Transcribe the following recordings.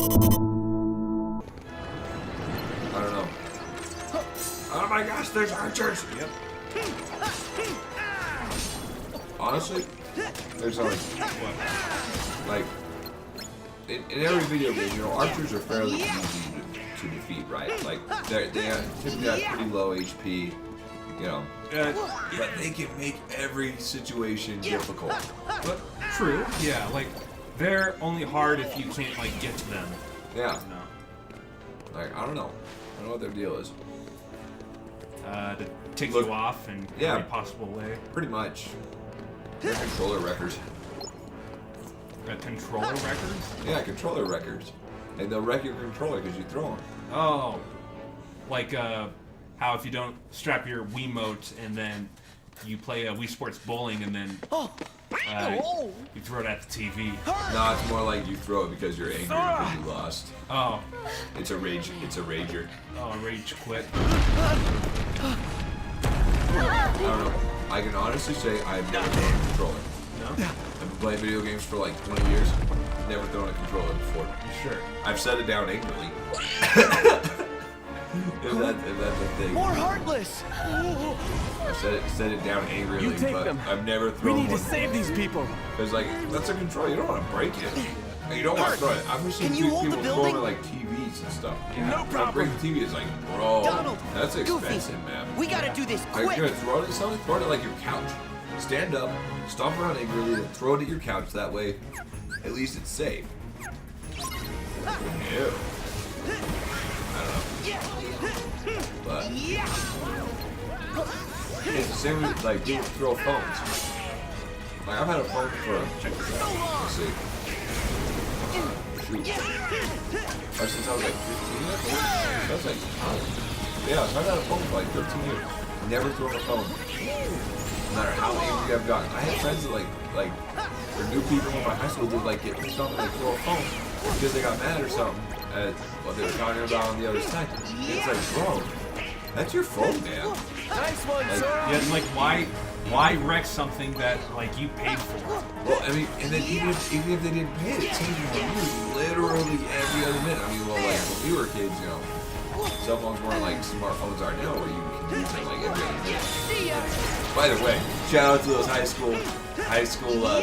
I don't know. Oh my gosh, there's archers! Yep. Honestly, there's always like in every video game, you know, archers are fairly easy to defeat, right? Like they typically have pretty low HP, you know, but they can make every situation difficult. But true, yeah. Like they're only hard if you can't like get to them. Yeah. No. Like I don't know what their deal is. To take you off in every possible way. Pretty much. They're controller wreckers. Controller wreckers? Yeah, controller wreckers. And they'll wreck your controller because you throw them. Oh. Like how if you don't strap your Wiimote and then you play Wii Sports Bowling and then you throw it at the TV. No, it's more like you throw it because you're angry because you lost. Oh. It's a rager. Oh, a rage quit. I don't know. I can honestly say I've never thrown a controller. No? I've been playing video games for like 20 years. Never thrown a controller before. Sure. I've set it down angrily. if that's a thing. More heartless. I've set it down angrily, You take but them. I've never thrown We need one. to save these people. Because like that's a controller. You don't want to break it. You don't want to throw it. I've just seen Can you hold people the throwing building? like TVs and stuff. No Like, problem. breaking TV is like, bro, Donald, that's expensive, Goofy, man. we gotta do this Like, quick. you're gonna throw it at something, throw it at like your couch. Stand up, stomp around angrily, and throw it at your couch. That way, at least it's safe. Ew. I don't know. But it's the same with like people throw phones. Like I've had a phone for let's see. Shoot. Ever since I was like 15, I think. I was like, oh. Yeah, so I've had a phone for like 13 years. Never thrown a phone. No matter how angry I've gotten. I had friends that like, or new people in my high school that like get pissed off and like throw a phone because they got mad or something at what they were talking about on the other side. And it's like, bro, that's your phone, man. Nice one, Like, Sora. Yeah, like why wreck something that like you paid for? Well, I mean, and then even if they didn't pay it, it changed my mood literally every other minute. I mean, well, like when we were kids, you know, cell phones weren't like smartphones are now, where you can use them like every other minute. By the way, shout out to those high school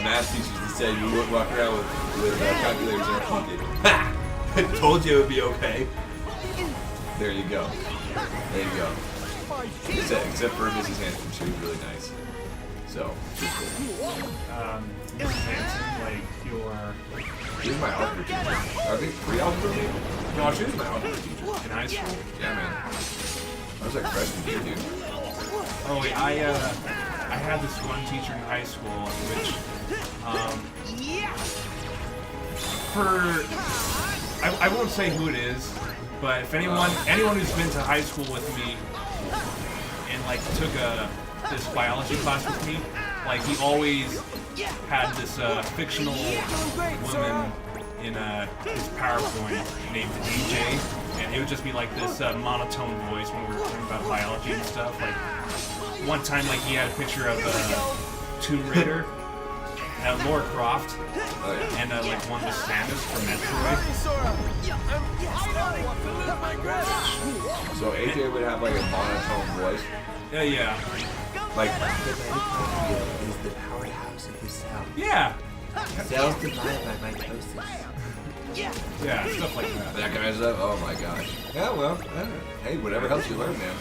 math teachers that said you wouldn't walk around with calculators in your pocket. Ha! I told you it would be okay. There you go. There you go. Except for Mrs. Hanson, she was really nice. So, she's cool. Hanson, like your She was my algebra teacher. I think pre-algebra maybe? No, she was my algebra teacher. in high school. Yeah, man. I was like freshman year, dude. Oh wait, I had this one teacher in high school, which I won't say who it is, but if anyone who's been to high school with me and like took this biology class with me, like he always had this fictional woman in his PowerPoint named DJ, and it would just be like this monotone voice when we were talking about biology and stuff. Like one time, like he had a picture of Tomb Raider, Lara Croft, and like one with Samus from Metroid. So AJ would have like a monotone voice. Yeah. Like, is the powerhouse of your cell. Yeah. Cells divided by mitosis. Yeah, stuff like that. that kind of stuff. Oh my gosh. Yeah, well, hey, whatever helps you learn, man.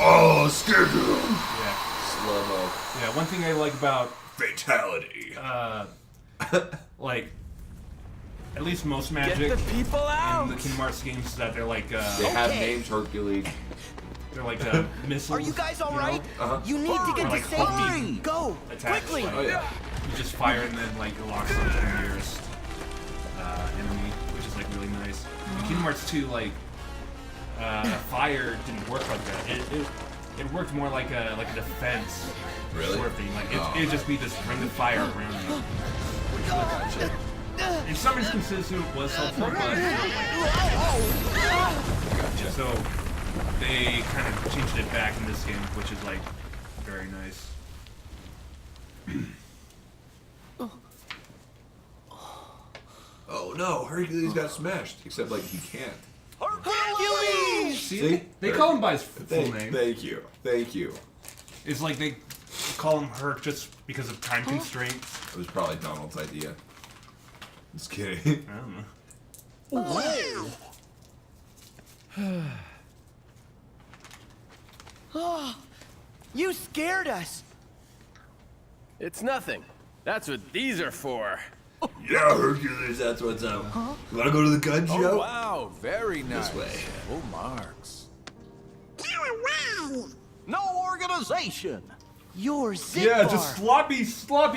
Oh, scared you. Yeah. Slow-mo. Yeah, one thing I like about Fatality. like at least most Get Magic the people out. in the Kingdom Hearts games is that they're like They have names Hercules. they're like missiles. Are you guys all right? Uh-huh. You need to get Or to like safety. homing Go attacks. quickly. Like, Oh, yeah. you just fire and then like it locks on the nearest enemy, which is like really nice. In Kingdom Hearts 2, like fire didn't work like that. It worked more like a defense Really? sort of thing. Like Oh. it'd just be this ring of fire around you. Which Gotcha. in some instances it was helpful, but not like so they kind of changed it back in this game, which is like very nice. Oh no, Hercules got smashed. Except, like, he can't. Hercules! See? They call him by his full name. Thank you. Thank you. It's like they call him Herc just because of time constraints. It was probably Donald's idea. Just kidding. I don't know. You scared us. It's nothing. That's what these are for. Yeah, Hercules, that's what's up. You wanna go to the gun show? Oh, wow, very nice. This way. Full marks. No organization. You're Zipbar. Yeah, just sloppy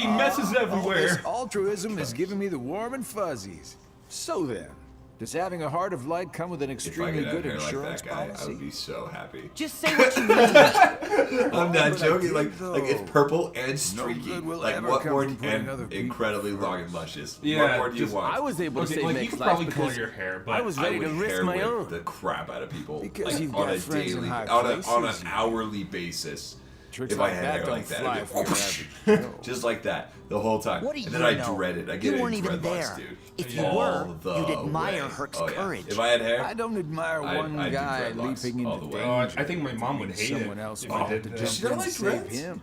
messes All this everywhere. altruism is giving me the warm and fuzzies. So then, does having a heart of light come with an If I extremely could have good hair like insurance that guy, I policy? would be so happy. Just say what you mean. I'm not but I joking. did, Like it's though. purple and streaky. good will Like ever what come more from putting and other people incredibly long and first. luscious. Yeah, What more do you just- want? I was able to Okay, save like you Nick's could life probably because color your hair, but I was I ready would to risk hair my whip own. the crap out of people Because like, you've on got a friends in daily, high on an places. hourly basis. Tricks If I like had that hair don't like that, fly it'd for go, your average Joe. just like that the whole time. What do and then you I know? dread it. I You get it weren't in even dreadlocks, there. dude. If you All were, the you'd admire way. Herc's Oh, yeah. courage. If I had hair, I don't admire I'd one do guy dreadlocks leaping all into the way. danger. I think my mom would hate someone it else if would I have did to that. jump She don't in like to save dreads? him.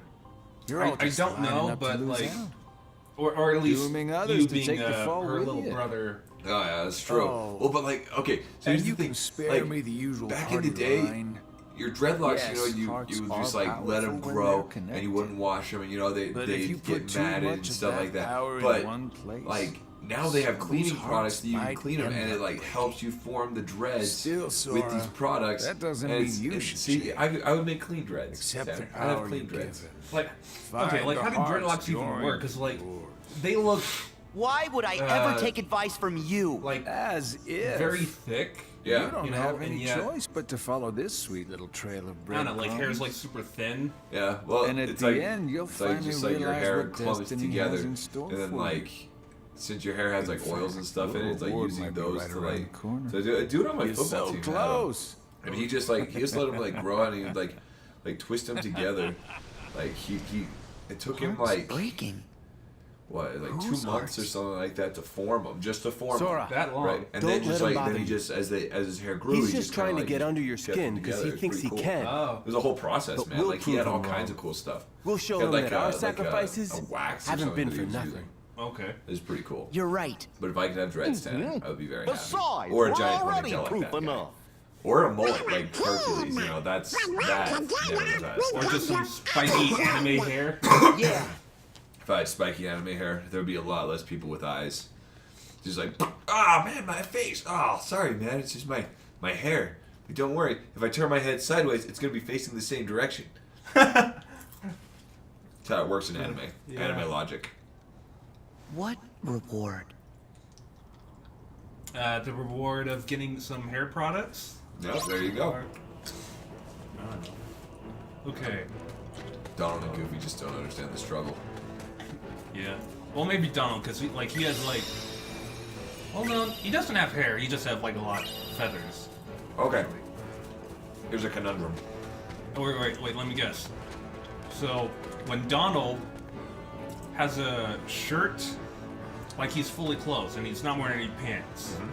You're all I just don't lining know, up to but lose like, out. or at least Dooming others you to being take the fall her with little you. brother. oh yeah, that's true. Oh. Well, but like, okay, so And here's you the thing. can spare like, me the usual back in the party day, line. your dreadlocks, Yes, you know, hearts you would are just like let them powerful when grow, they're and connected. you wouldn't wash them, and you know they But if they you put get too matted and much of stuff that like that. power in But one place, like now they have cleaning those products that you can hearts clean them, might and it end like up helps you form the dreads Still, with Sora, these products. that doesn't and mean it's- you it's- should see. shave. I would make clean dreads. Accept Sam. the I'd have power clean you're dreads. given. Like, Find okay, like the how do hearts dreadlocks even join work? Because like yours. they look Why would I ever take advice from you? like As if very thick. Yeah. you don't you know, have and any yet- choice but to follow this sweet little trail of I bread. don't know, like hair's like super thin. Yeah, well, And at it's the like, end, you'll it's like finally just like your realize hair what clumps destiny together, has in store and then for you. like since your hair has like oils and stuff in it, it's like Reward using might be those right to around like. the corner. So I do it on my You're football so team. close. And he just let him like grow out, and he would like twist them together. Like he it took him Heart's like breaking. what, like Whose 2 months or hearts? something like that to form them, just to form Sora. them. That long. Right, and Don't then just let him like then bother he you. just as his hair grew, He's he just kinda, trying to like, get under your kept skin them because he together. It's thinks he pretty cool. can. Oh. It was a whole process, But man. we'll Like he had prove all him kinds wrong. of cool stuff. We'll show He had, him like, that our a sacrifices wax or haven't something been that for he was nothing. using. Okay. It was pretty cool. You're right. But if I could have dreads, Tanner, I would be very happy. Besides, Or a we're giant already ponytail like proof that guy. enough. Or a mullet like Hercules, you know, that's never the best. Or just some spiky anime hair. Yeah. If I had spiky anime hair, there would be a lot less people with eyes. Just like, ah, man, my face. Oh, sorry, man, it's just my hair. But don't worry, if I turn my head sideways, it's going to be facing the same direction. That's how it works in anime. Yeah. Anime logic. What reward? The reward of getting some hair products. Yep, there you go. Or- Okay. Donald and Goofy just don't understand the struggle. Yeah. Well, maybe Donald, because he has like. Well, no, he doesn't have hair. He just have like a lot of feathers. Okay. Here's a conundrum. Oh, wait. Let me guess. So when Donald has a shirt, like he's fully clothed and he's not wearing any pants. Mm-hmm.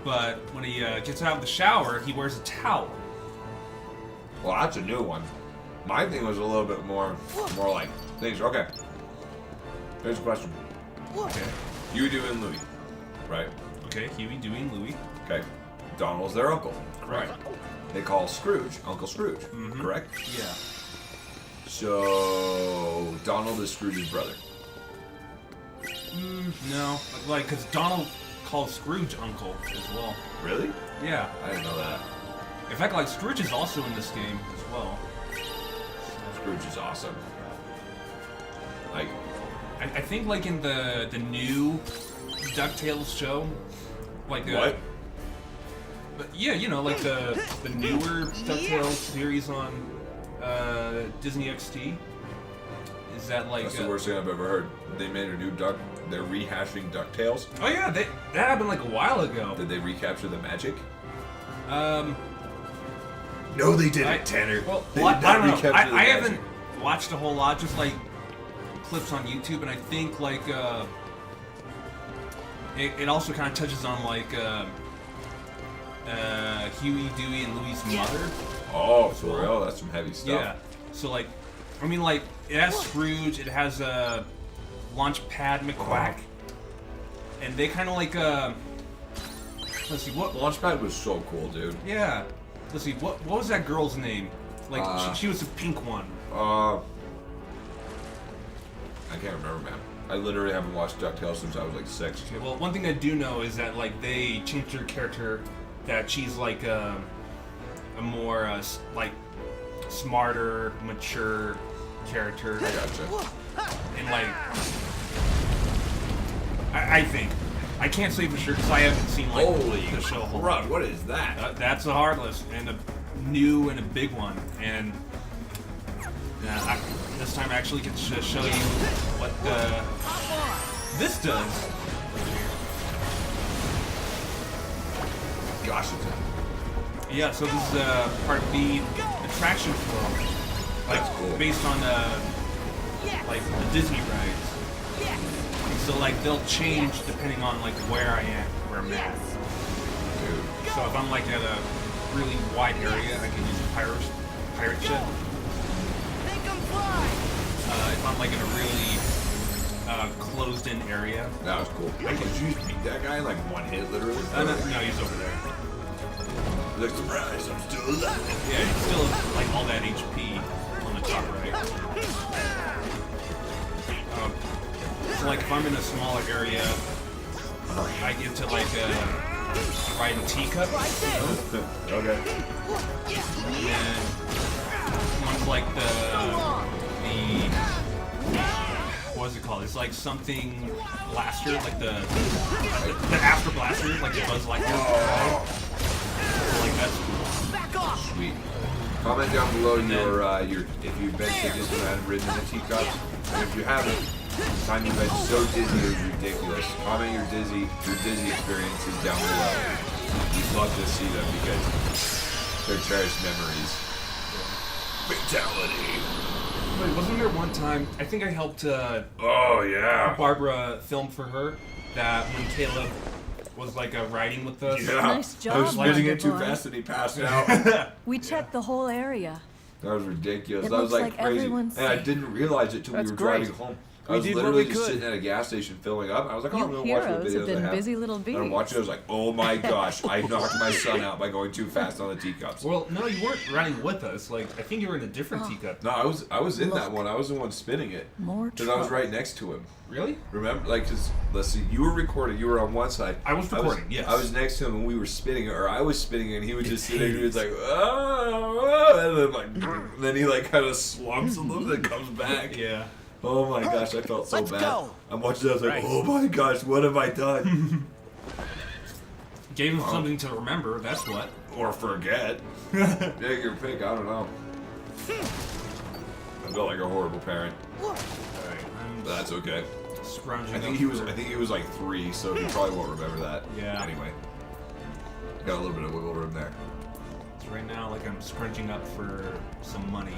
But when he gets out of the shower, he wears a towel. Well, that's a new one. My thing was a little bit more like things. Okay. Here's a question. Okay. You doing Louie, right? Okay. Huey, Dewey, and Louie. Okay. Donald's their uncle. Right. They call Scrooge Uncle Scrooge, correct? Yeah. So Donald is Scrooge's brother. No, like, because Donald calls Scrooge uncle as well. Really? Yeah. I didn't know that. In fact, like, Scrooge is also in this game as well. Scrooge is awesome. Like, I think, like, in the new DuckTales show, like, what? But yeah, you know, like the newer DuckTales series on Disney XD. Is that like? That's the worst thing I've ever heard. They made a new Duck. They're rehashing DuckTales. Oh yeah, that happened like a while ago. Did they recapture the magic? Um, No, they didn't, Tanner. Well, They I did not don't know. recapture the I magic. haven't watched a whole lot, just like clips on YouTube, and I think like it also kind of touches on like Huey, Dewey, and Louie's mother. Oh, for real? That's some heavy stuff. Yeah. So like, I mean, like it has Scrooge. It has Launchpad McQuack, and they kind of like let's see what. Launchpad was so cool, dude. Yeah. Let's see what was that girl's name? Like she was the pink one. I can't remember, man. I literally haven't watched DuckTales since I was like 6. Okay, well, one thing I do know is that like they changed her character, that she's like a more like smarter, mature character. I gotcha. And like, I think I can't say for sure because I haven't seen like Holy the show. Whole crud, what is that? That's a Heartless and a new and a big one, and this time I actually get to show you what this does. Gosh, it's Yeah, so this is part of the attraction floor, like That's cool. based on like the Disney rides. And so like they'll change depending on like where I am, where I'm at. dude. So if I'm like at a really wide area, I can use a pirate ship. If I'm like in a really closed-in area, That was cool. Like, did you just beat that guy in like one hit, literally? no, he's over there. Like, surprise, I'm still alive. Yeah, he's still like all that HP on the top right. So like if I'm in a smaller area, I get to like ride in teacups. Okay. And then one's like the what is it called? It's like something blaster, like the Astro Blaster, like the Buzz Lightyear. So like that's cool. Sweet. Comment down below your if you've been to Disneyland, ridden in the teacups, and if you haven't, the time you've been so dizzy it was ridiculous. Comment your dizzy experiences down below. We'd love to see them because they're cherished memories. Fatality. Wait, wasn't there one time? I think I helped Oh yeah. Barbara film for her that when Caleb was like riding with us. Yeah. Nice I was job, spinning Wonder it too Boy. fast and he passed out. We checked the whole area. That was ridiculous. It That was looks like like crazy. everyone's And I safe. didn't realize it till we That's were great. driving home. I We was did what literally we just could. sitting at a gas station filling up. I was like, oh, I'm You gonna watch the heroes videos have been I have. busy little And bees. I'm watching. I was like, oh my gosh! I knocked my son out by going too fast on the teacups. Well, no, you weren't riding with us. Like I think you were in a different teacup. No, I was in that one. I was the one spinning it. More Because I was trouble. right next to him. Really? Remember, like, cause let's see, you were recording. You were on one side. I was recording, yes. I was next to him, and we were spinning it, or I was spinning it, and he was just sitting there. He was like, oh, and then like, and then he like kind of slumps a little bit, and comes back. Yeah. Oh my gosh, I felt so Let's bad. go. I'm watching that. I was like, Right. oh my gosh, what have I done? Gave him something to remember. That's what. Or forget. Take your pick. I don't know. I felt like a horrible parent, Alright, I'm but that's okay. scrounging. I think up he was. for- I think he was like 3, so he probably won't remember that. Yeah. Anyway, got a little bit of wiggle room there. So right now, like I'm scrunching up for some money,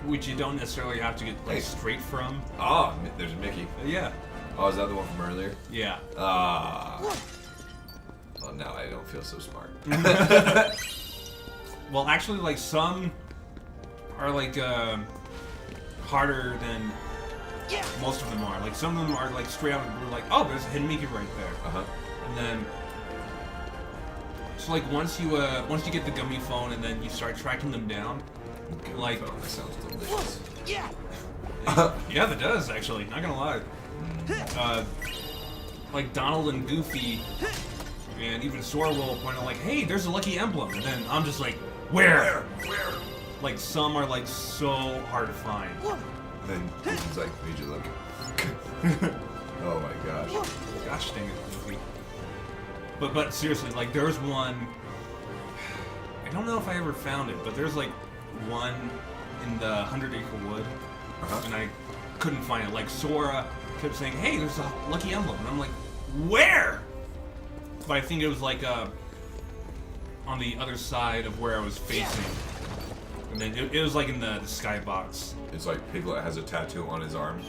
which you don't necessarily have to get like Hey. straight from. Ah, there's a Mickey. Yeah. Oh, is that the one from earlier? Yeah. Ah. Well, now I don't feel so smart. Well, actually, like some are like harder than most of them are. Like some of them are like straight out of the blue, like, oh, there's a hidden Mickey right there. Uh-huh. And then, so like once you get the gummy phone and then you start tracking them down, like, Oh, that sounds delicious. yeah, that does actually. Not gonna lie. Like Donald and Goofy, and even Sora will point out like, hey, there's a lucky emblem, and then I'm just like, where? Where? Like some are like so hard to find. Then he's like, made you look. Oh my gosh. Gosh dang it, Goofy. But seriously, like there's one. I don't know if I ever found it, but there's like one in the 100 Acre Wood, and I couldn't find it. Like Sora kept saying, "Hey, there's a lucky emblem," and I'm like, "Where?" But I think it was like on the other side of where I was facing. And then it was like in the skybox. It's like Piglet has a tattoo on his arm.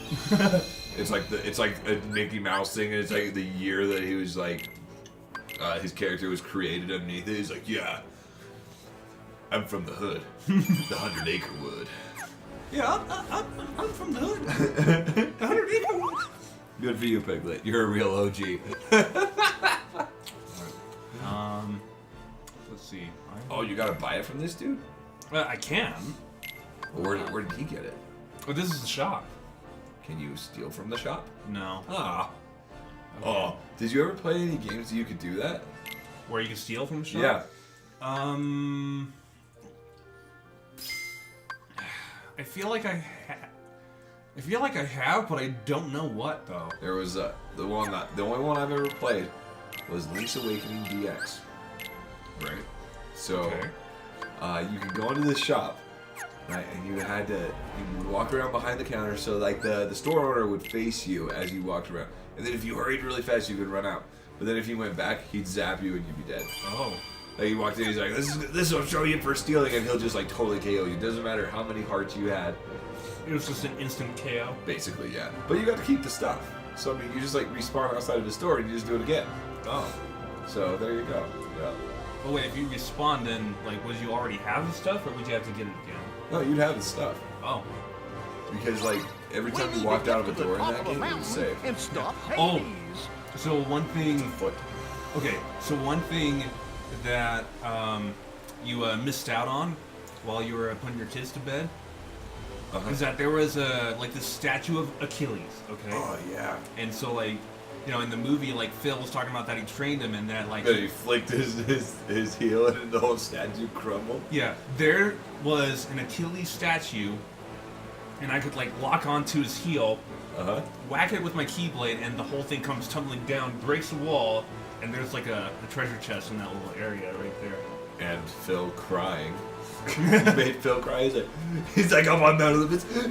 It's like a Mickey Mouse thing. And it's like the year that he was like, his character was created underneath it. He's like, yeah, I'm from the hood, the 100-acre wood. Yeah, I'm from the hood. 100-acre wood. Good for you, Piglet. You're a real OG. Let's see. Oh, you gotta buy it from this dude? I can. Where did he get it? Oh, this is the shop. Can you steal from the shop? No. Ah. Okay. Oh, did you ever play any games that you could do that? Where you can steal from the shop? Yeah. I feel like I have, but I don't know what though. There was the only one I've ever played was Link's Awakening DX. Right. So, Okay. You could go into the shop, right, and you would walk around behind the counter, so like the store owner would face you as you walked around, and then if you hurried really fast, you could run out. But then if you went back, he'd zap you and you'd be dead. Oh. Like he walked in, he's like, "This will show you for stealing," and he'll just like totally KO you. Doesn't matter how many hearts you had. It was just an instant KO. Basically, yeah. But you got to keep the stuff. So I mean, you just like respawn outside of the store and you just do it again. Oh. So there you go. Yeah. Oh wait, if you respawn, then like, would you already have the stuff, or would you have to get it again? No, you'd have the stuff Oh. because like every time you walked out of a door in that game, it was safe. And stop Oh. Hades. So one thing. Foot. Okay. So one thing that you missed out on while you were putting your kids to bed is that there was this statue of Achilles. Okay. Oh yeah. And so like, you know, in the movie, like Phil was talking about that he trained him and that like. Then he flicked his heel and the whole statue crumbled. Yeah, there was an Achilles statue, and I could like lock onto his heel, whack it with my keyblade, and the whole thing comes tumbling down, breaks the wall, and there's like a treasure chest in that little area right there. And Phil crying. He made Phil cry. He's like up on Mount Olympus. No!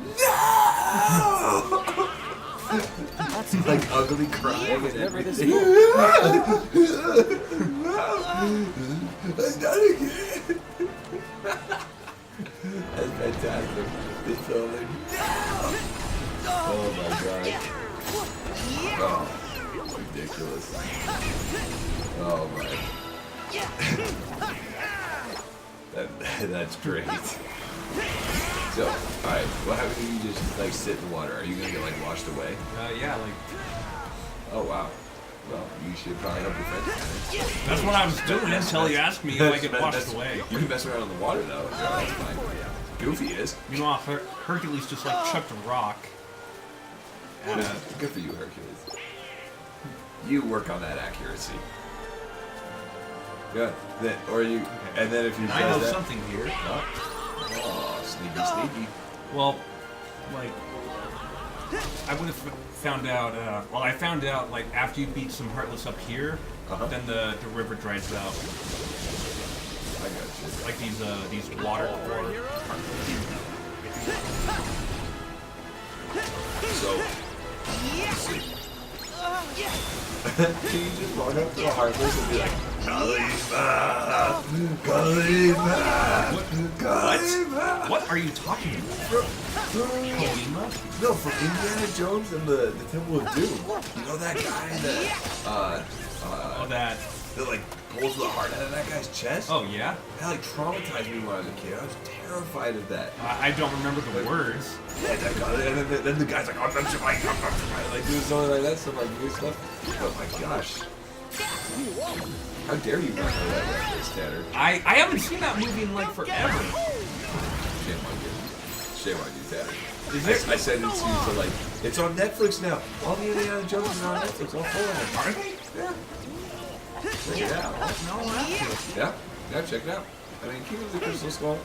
That's like ugly crying and everything. I've done it again. That's fantastic. They fell in. Oh my god. Oh, it's ridiculous. Oh my. That's great. So, alright, what happens if you just like sit in water? Are you gonna get like washed away? Yeah, like Oh wow. Well, you should probably help your friends. that's what I was doing until you asked me if I get washed away. You can mess around in the water though. Yeah, that's fine. Goofy is. Meanwhile, Hercules just like chucked a rock. Good for you, Hercules. You work on that accuracy. Yeah. Then, or you, and then if you I know that, something here. Oh, sneaky. Well, like I would have found out. Well, I found out like after you beat some Heartless up here, then the river dries out. I got you. Like these water core. So, let's see. Can you just walk up to a Heartless and be like, Kalima! What are you talking about? Kalima? No, from Indiana Jones and the Temple of Doom. You know that guy that like pulls the heart out of that guy's chest? Oh yeah. That like traumatized me when I was a kid. I was terrified of that. I don't remember the words. And then the guy's like, I'm not like doing something like that, some like weird stuff. Oh my gosh. How dare you not know that reference, Tanner? I haven't seen that movie in like forever. Shame on you. Shame on you, Tanner. Is it? I said it to you to like, it's on Netflix now. All the Indiana Jones are on Netflix, all four of them. Are they? Yeah. Check it out. No, I have to. Yeah, check it out. I mean, King of the Crystal Skull,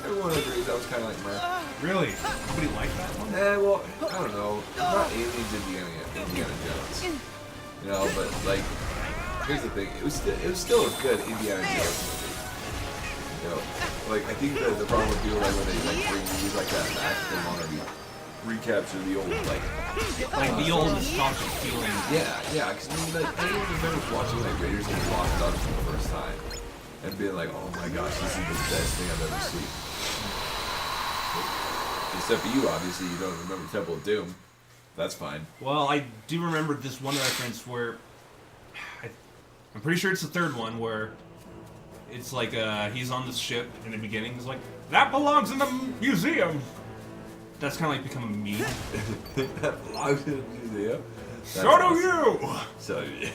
everyone agrees that was kind of like meh. Really? Nobody liked that one? Well, I don't know. Not aliens Indiana Jones. You know, but like, here's the thing. It was still a good Indiana Jones movie. You know, like I think the problem with people like when they like bring movies like that back, they want to recapture the old like the old nostalgic feeling. Yeah. Because I mean, like anyone remembers watching like Raiders of the Lost Ark for the first time and being like, oh my gosh, this is the best thing I've ever seen. Except for you, obviously, you don't remember Temple of Doom. That's fine. Well, I do remember this one reference where I'm pretty sure it's the third one where it's like he's on this ship in the beginning. He's like, that belongs in the museum. That's kind of like become a meme. That belongs in the museum. So do you. So, yeah.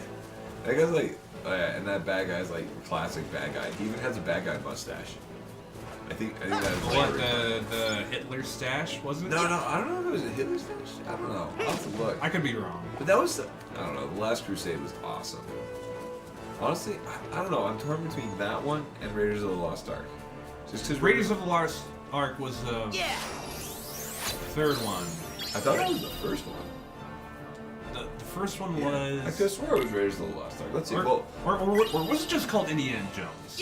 That guy's like, oh yeah, and that bad guy's like classic bad guy. He even has a bad guy mustache. I think that is What, the Hitler stash, wasn't it? No, I don't know if it was a Hitler stash. I don't know. I'll have to look. I could be wrong. But that was, I don't know, The Last Crusade was awesome. Honestly, I don't know. I'm torn between that one and Raiders of the Lost Ark. Just because Raiders of the Lost Ark was the third one. I thought that was the first one. The first one was... I could have swore it was Raiders of the Lost Ark. Let's see. Or was it just called Indiana Jones?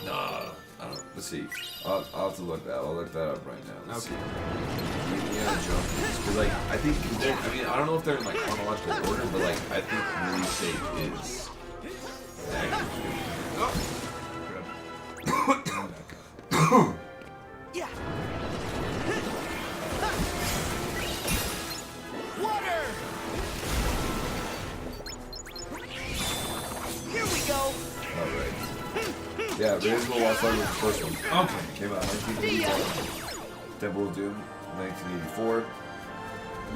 Nah. I don't know. Let's see. I'll have to look that. I'll look that up right now. Let's see. Indiana Jones. Because, like, I think, I mean, I don't know if they're in, like, chronological order, but, like, I think release date is... Yeah. Water. Here we go. Alright. Yeah, Raiders of the Lost Ark was the first one. Okay. Came out in 1984. Temple of Doom, 1984.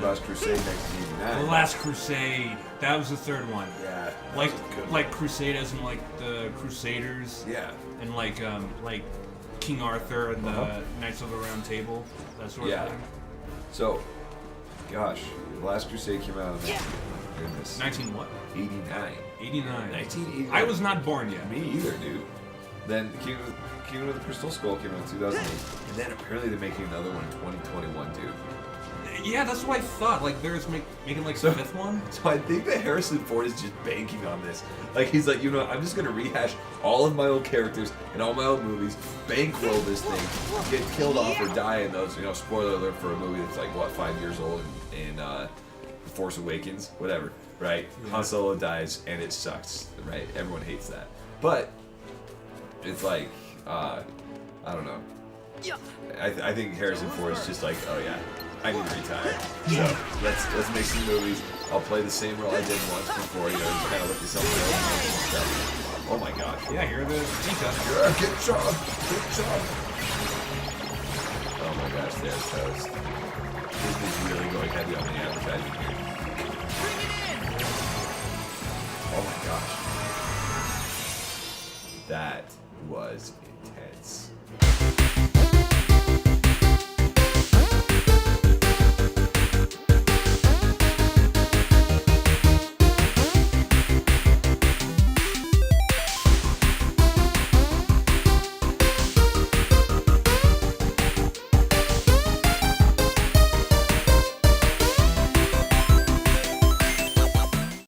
Last Crusade, 1989. The Last Crusade. That was the third one. Yeah. that Like was a good like Crusade as in like the Crusaders. one. Yeah. And like King Arthur and the Uh-huh. Knights of the Round Table. That sort Yeah. of thing. So, gosh, The Last Crusade came out in goodness, 19 what? 89. 89. 1989. I was not born yet. Me either, dude. Then Kingdom of the Crystal Skull came out in 2008. And then apparently they're making another one in 2021, dude. Yeah, that's what I thought. Like, there's making like the fifth one. So I think that Harrison Ford is just banking on this. Like, he's like, you know, I'm just going to rehash all of my old characters in all my old movies, bankroll this thing, get killed off or die in those, you know, spoiler alert for a movie that's like, what, 5 years old in The Force Awakens, whatever, right? Yeah. Han Solo dies and it sucks, right? Everyone hates that. But it's like, I don't know. I think Harrison Ford is just like, oh yeah, I need to retire. So let's make some movies. I'll play the same role I did once before, you know, just kind of look yourself in the open and stuff. Oh my gosh. Yeah, you're the teacup. Yeah, get shot! Get shot! Oh my gosh, there's toast. Disney's really going heavy on the advertising here. Oh my gosh. That was intense.